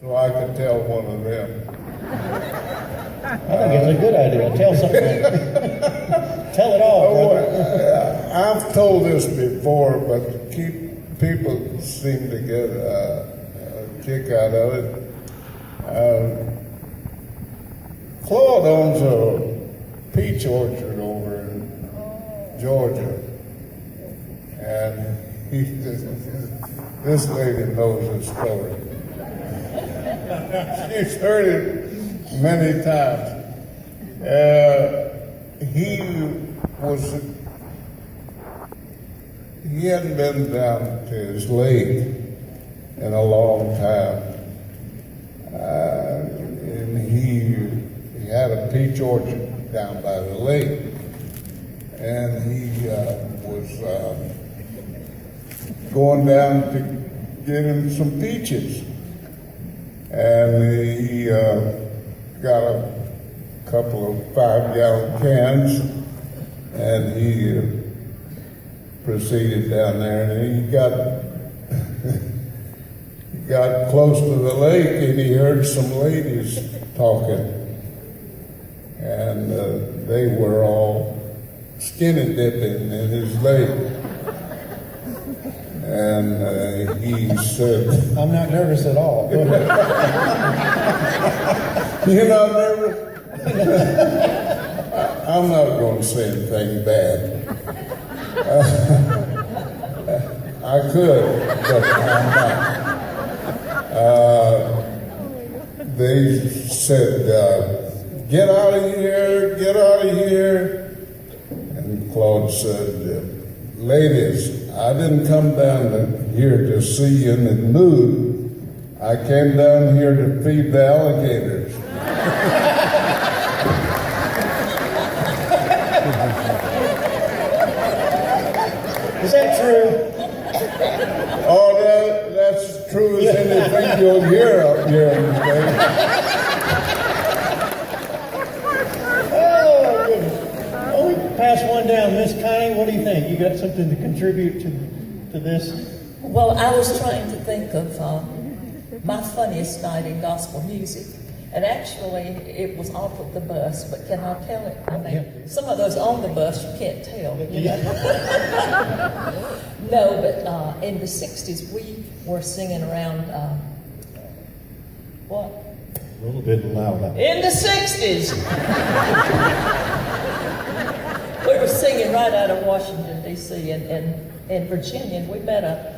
so I could tell one of them. I think it's a good idea. Tell something. Tell it all, brother. I've told this before, but people seem to get a kick out of it. Claude owns a peach orchard over in Georgia, and this lady knows the story. She's heard it many times. He hadn't been down to his lake in a long time. And he had a peach orchard down by the lake. And he was going down to get him some peaches. And he got a couple of 5-gallon cans, and he proceeded down there, and he got close to the lake, and he heard some ladies talking, and they were all skinny dipping in his lake. And he said, I'm not nervous at all. Go ahead. "You're not nervous?" I'm not going to say anything bad. I could, but I'm not. They said, "Get out of here, get out of here." And Claude said, "Ladies, I didn't come down here to see you in the mood. I came down here to feed the alligators." Is that true? Oh, that's true as anything you'll hear up here in the state. Oh, goodness. Well, we can pass one down. Miss Connie, what do you think? You got something to contribute to this? Well, I was trying to think of my funniest night in gospel music. And actually, it was off of the bus, but can I tell it? I mean, some of those on the bus, you can't tell. You know? No, but in the 60s, we were singing around, what? A little bit louder. In the 60s! We were singing right out of Washington, D.C. and in Virginia. And we met a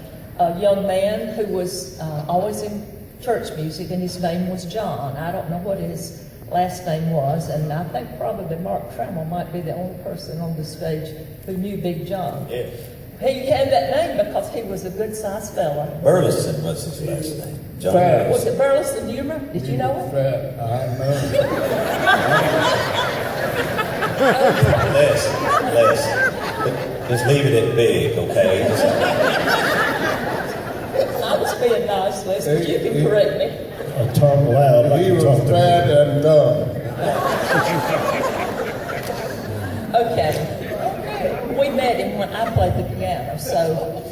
young man who was always in church music, and his name was John. I don't know what his last name was, and I think probably Mark Trammell might be the only person on the stage who knew Big John. Yeah. He had that name because he was a good-sized fella. Burleson was his last name. John Fast. Was it Burleson? Do you remember? Did you know it? Fat, I know. Les, just leave it at big, okay? I was being nice, Les, but you can correct me. I talk loud. Like He you was talk to me. fat and dumb. Okay. We met him when I played the piano, so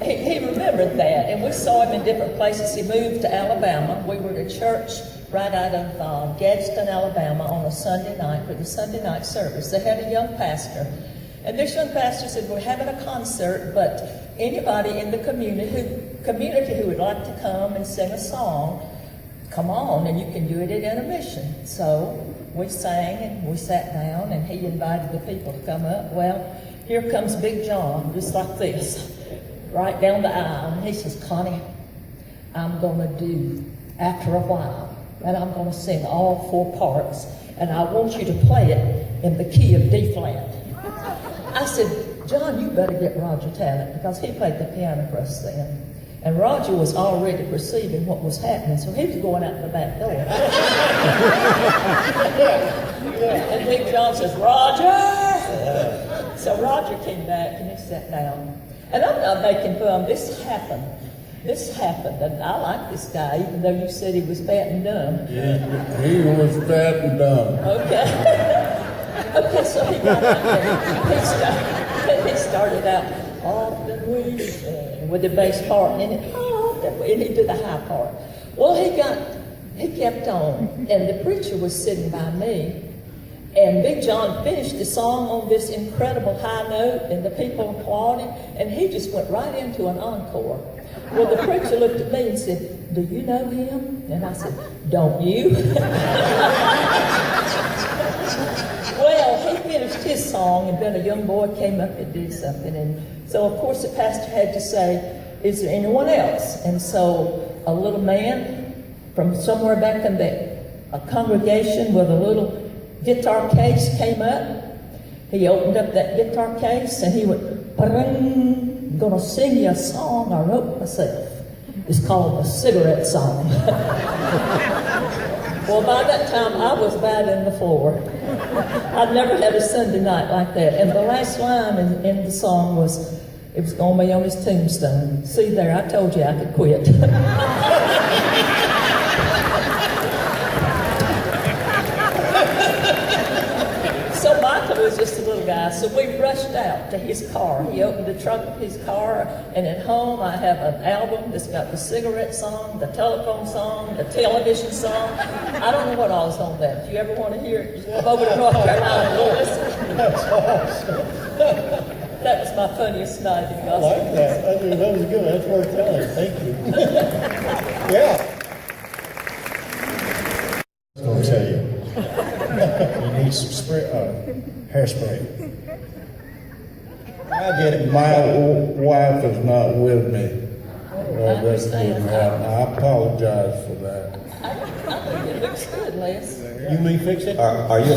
he remembered that, and we saw him in different places. He moved to Alabama. We were at church right out of Gadsden, Alabama on a Sunday night for the Sunday night service. They had a young pastor, and this young pastor said, "We're having a concert, but anybody in the community who would like to come and sing a song, come on, and you can do it at intermission." So we sang and we sat down, and he invited the people to come up. Well, here comes Big John, just like this, right down the aisle, and he says, "Connie, I'm going to do After a While, and I'm going to sing all 4 parts, and I want you to play it in the key of D flat." I said, "John, you better get Roger Talent," because he played the piano for us then. And Roger was already perceiving what was happening, so he was going out the back door. And Big John says, "Roger!" So Roger came back and he sat down. And I'm not making fun. This happened. And I like this guy, even though you said he was fat and dumb. Yeah, he was fat and dumb. Okay. Okay, so he got out there. He started out, "Often we sing," with the bass part, and then he did the high part. Well, he got kept on, and the preacher was sitting by me, and Big John finished the song on this incredible high note, and the people applauded, and he just went right into an encore. Well, the preacher looked at me and said, "Do you know him?" And I said, "Don't you?" Well, he finished his song, and then a young boy came up and did something, and so of course the pastor had to say, "Is there anyone else?" And so a little man from somewhere back in a congregation with a little guitar case came up. He opened up that guitar case and he went, "Ba-ring, I'm gonna sing you a song I wrote myself. It's called the Cigarette Song." Well, by that time I was bad in the floor. I'd never had a Sunday night like that. And the last line in the song was, it was gonna be on his tombstone. See there, I told you I could quit. So Michael was just a little guy, so we rushed out to his car. He opened the trunk of his car, and at home I have an album that's got the cigarette song, the telephone song, the television song. I don't know what all is on that. If you ever want to hear it, just come over to North Carolina and listen. That's awesome. That was my funniest night in I gospel. like that. That was good. That's worth telling. Thank you. Yeah. I was going to tell you. You need some hairspray. I get it. My wife is not with me. Well, that's understand. what happened. I apologize for that. I think it looks good, Les. You mean fix it? Are you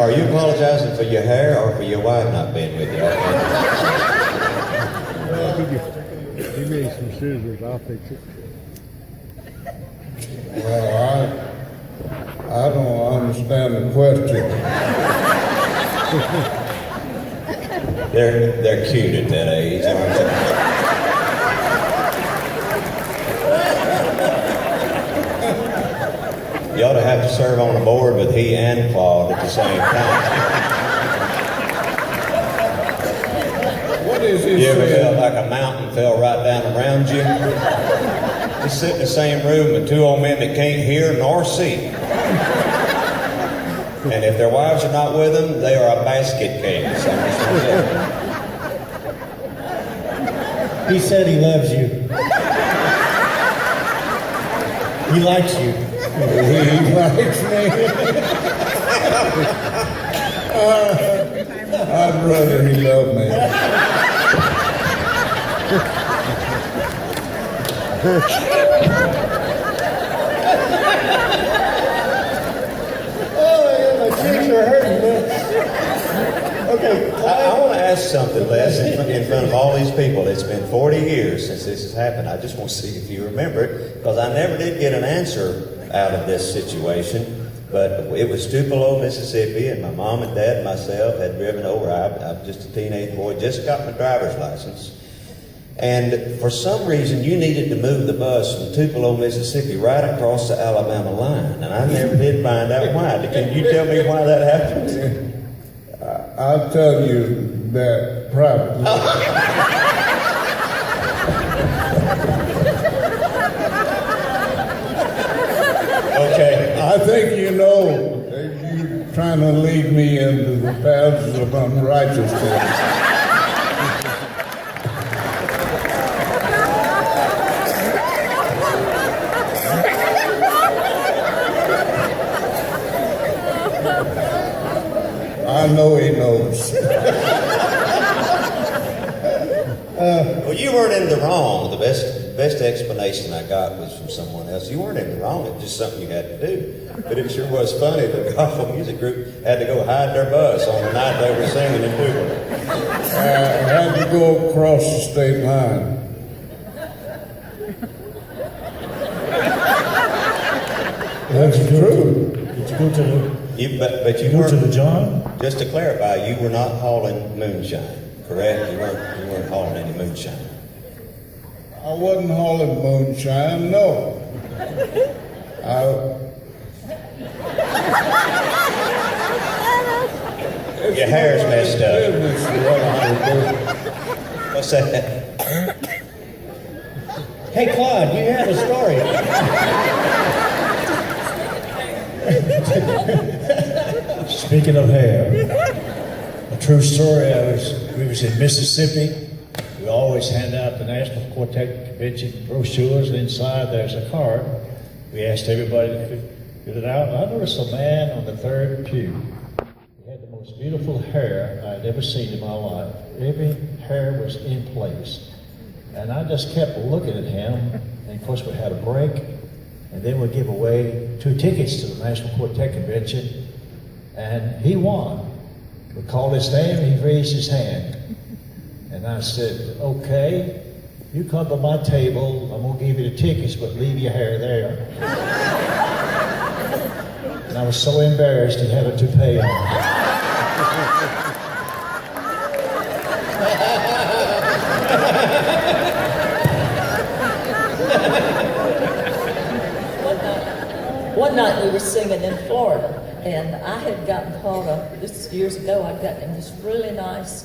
Are you apologizing for your hair or for your wife not being with you? Give me some scissors, I'll fix it. Well, I don't understand the question. They're cute at that age, aren't they? You ought to have to serve on a board with he and Claude at the same time. What is he You ever felt saying? like a mountain fell right down around you? Just sit in the same room with two old men that can't hear nor see. And if their wives are not with them, they are a basket case. I'm just gonna say. He said he loves you. He likes you. He likes me. I'd rather he loved me. Oh, my cheeks are hurting, man. Okay, I want to ask something, Les, in front of all these people. It's been 40 years since this has happened. I just want to see if you remember it, because I never did get an answer out of this situation. But it was Tupelo, Mississippi, and my mom and dad and myself had driven over. I'm just a teenage boy, just got my driver's license. And for some reason, you needed to move the bus from Tupelo, Mississippi, right across the Alabama line. And I never did find out why. Can you tell me why that happened? I'll tell you that privately. Okay. I think you know that you're trying to lead me into the paths of unrighteousness. I know he knows. Well, you weren't in the wrong. The best explanation I got was from someone else. You weren't in the wrong. It was just something you had to do. But it sure was funny that the gospel music group had to go hide their bus on the night they were singing in Tupelo. I had to go across the state line. That's true. did you go to the But you go to the weren't. John? Just to clarify, you were not hauling moonshine, correct? You weren't hauling any moonshine. I wasn't hauling moonshine, no. Your hair's messed up. Business is what I do. What's that? Hey, Claude, you have a story. Speaking of hair, a true story. We was in Mississippi. We always hand out the National Quartet Convention brochures. Inside there's a card. We asked everybody to fill it out. I noticed a man on the third pew. He had the most beautiful hair I'd ever seen in my life. Every hair was in place. And I just kept looking at him. And of course we had a break. And then we give away 2 tickets to the National Quartet Convention. And he won. We called his name and he raised his hand. And I said, okay, you come to my table, I'm gonna give you the tickets, but leave your hair there. And I was so embarrassed he had a toupee on. One night we were singing in Florida, and I had gotten caught up, this is years ago, I'd gotten in this really nice,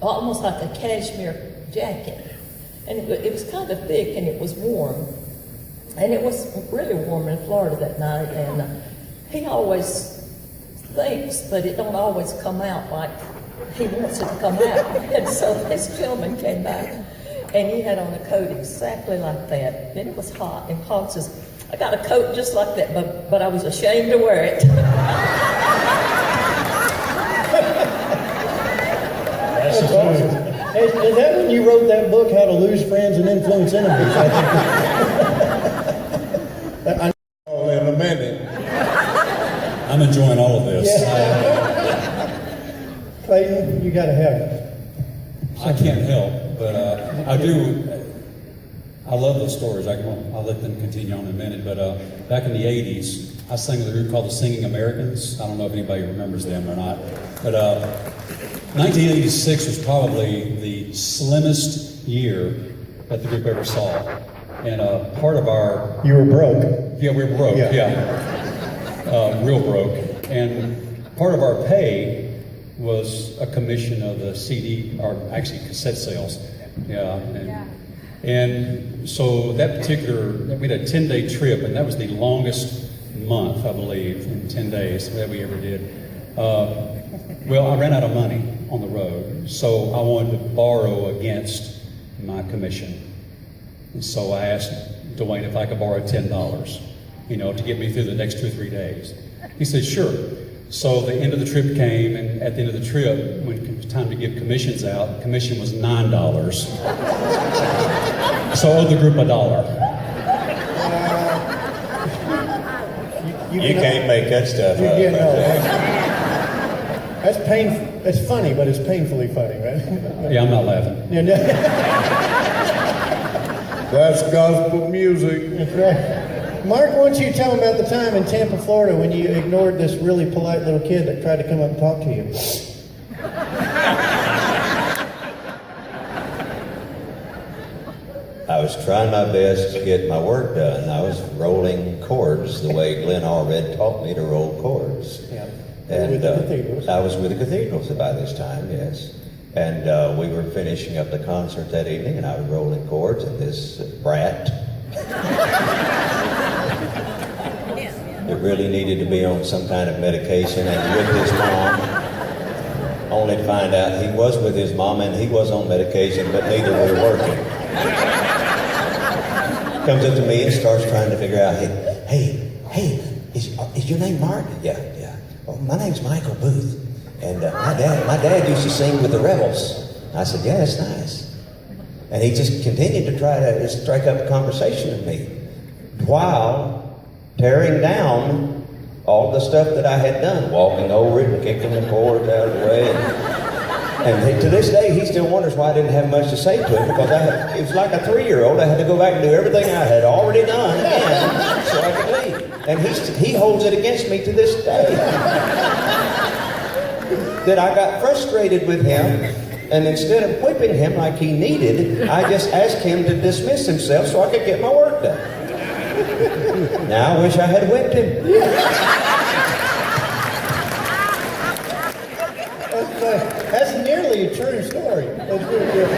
almost like a cashmere jacket. And it was kind of thick and it was warm. And it was really warm in Florida that night, and he always thinks, but it don't always come out like he wants it to come out. And so this gentleman came back, and he had on a coat exactly like that. And it was hot, and Paul says, I got a coat just like that, but I was ashamed to wear it. That's awesome. Is that when you wrote that book, How to Lose Friends and Influence Enemies? Oh, in a minute. I'm enjoying all of this. Clayton, you gotta have it. I can't help, but I do. I love those stories. I'll let them continue on in a minute. But back in the 80s, I sang with a group called the Singing Americans. I don't know if anybody remembers them or not. But 1986 was probably the slimmest year that the group ever saw. And part of our... You were broke. Yeah, we were broke, yeah. Real broke. And part of our pay was a commission of the CD, or actually cassette sales. Yeah. And so that particular, we had a 10-day trip, and that was the longest month, I believe, in 10 days that we ever did. Well, I ran out of money on the road, so I wanted to borrow against my commission. And so I asked Dwayne if I could borrow $10, to get me through the next 2 or 3 days. He said, sure. So the end of the trip came, and at the end of the trip, when it was time to give commissions out, the commission was $9. So I owed the group $1. You can't make that stuff up. That's painful. It's funny, but it's painfully funny, right? Yeah, I'm not laughing. That's gospel music. That's right. Mark, why don't you tell them about the time in Tampa, Florida, when you ignored this really polite little kid that tried to come up and talk to you? I was trying my best to get my work done. I was rolling chords the way Glenn Allred taught me to roll chords. Yeah. And With the Cathedrals. I was with the Cathedrals by this time, yes. And we were finishing up the concert that evening, and I was rolling chords, and this brat that really needed to be on some kind of medication and with his mom, only to find out he was with his mom and he was on medication, but neither were working. Comes up to me and starts trying to figure out, hey, is your name Martin? Yeah. Oh, my name's Michael Booth, and my dad used to sing with the Rebels. I said, yeah, that's nice. And he just continued to try to strike up a conversation with me while tearing down all the stuff that I had done, walking over it and kicking the chords out of the way. And to this day, he still wonders why I didn't have much to say to him, because it was like a 3-year-old. I had to go back and do everything I had already done again so I could leave. And he holds it against me to this day. That I got frustrated with him, and instead of whipping him like he needed, I just asked him to dismiss himself so I could get my work done. Now I wish I had whipped him. That's nearly a true story. That's really good.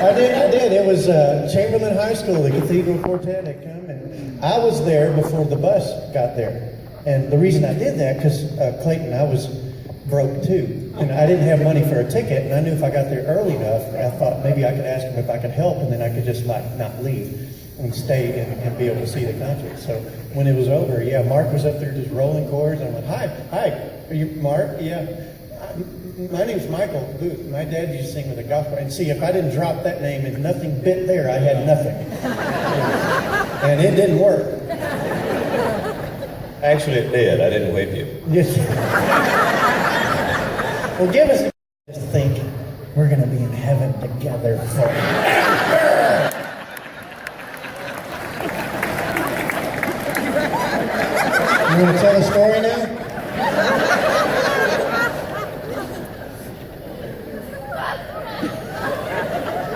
I did. It was Chamberlain High School, the Cathedral Quartet had come, and I was there before the bus got there. And the reason I did that, because Clayton, I was broke too. And I didn't have money for a ticket, and I knew if I got there early enough, I thought maybe I could ask him if I could help, and then I could just like not leave and stay and be able to see the concert. So when it was over, yeah, Mark was up there just rolling chords, and I went, hi, are you Mark? Yeah. My name's Michael Booth. My dad used to sing with the gospel. And see, if I didn't drop that name and nothing bit there, I had nothing. And it didn't work. Actually, it did. I didn't whip you. Yes. Well, give us a to think we're going to be in heaven together forever. You want to tell a story now?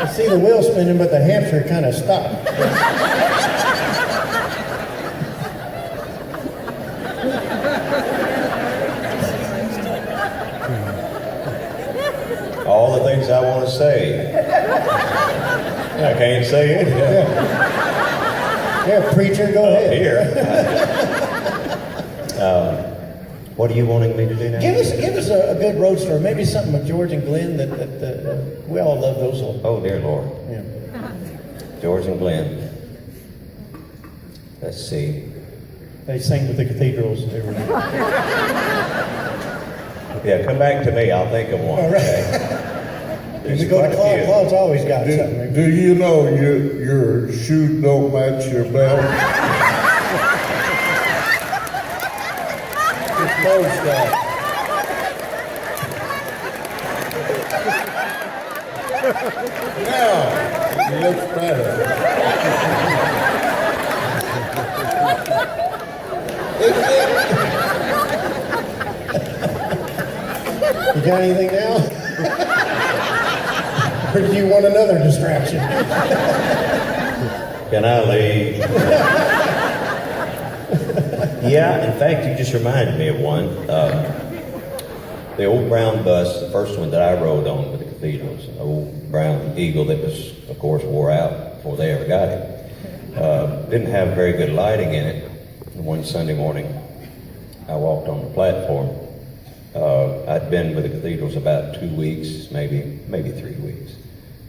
I see the wheel spinning, but the hamster kind of stopped. All the things I want to say. I can't say it. Yeah, preacher, go ahead. Here. What are you wanting me to do now? Give us a good road story, maybe something with George and Glenn that we all love those little. Oh, dear Lord. Yeah. George and Glenn. Let's see. They sang with the cathedrals. They were. Yeah, come back to me. I'll think of one. All right. Okay? If you go to Claude, Claude's always got something. Do you know your shoe don't match your belt? It's those guys. Now, it looks better. You got anything now? Or do you want another distraction? Can I leave? Yeah, in fact, you just reminded me of one. The old brown bus, the first one that I rode on with the cathedrals, an old brown Eagle that was, of course, wore out before they ever got it. Didn't have very good lighting in it. And one Sunday morning, I walked on the platform. I'd been with the cathedrals about 2 weeks, maybe 3 weeks.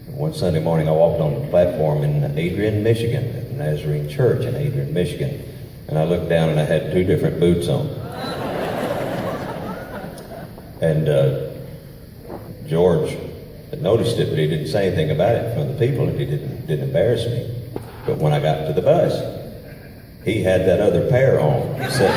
One Sunday morning, I walked on the platform in Adrian, Michigan, at the Nazarene Church in Adrian, Michigan, and I looked down and I had 2 different boots on. And George had noticed it, but he didn't say anything about it in front of the people, and he didn't embarrass me. But when I got to the bus, he had that other pair on. He said,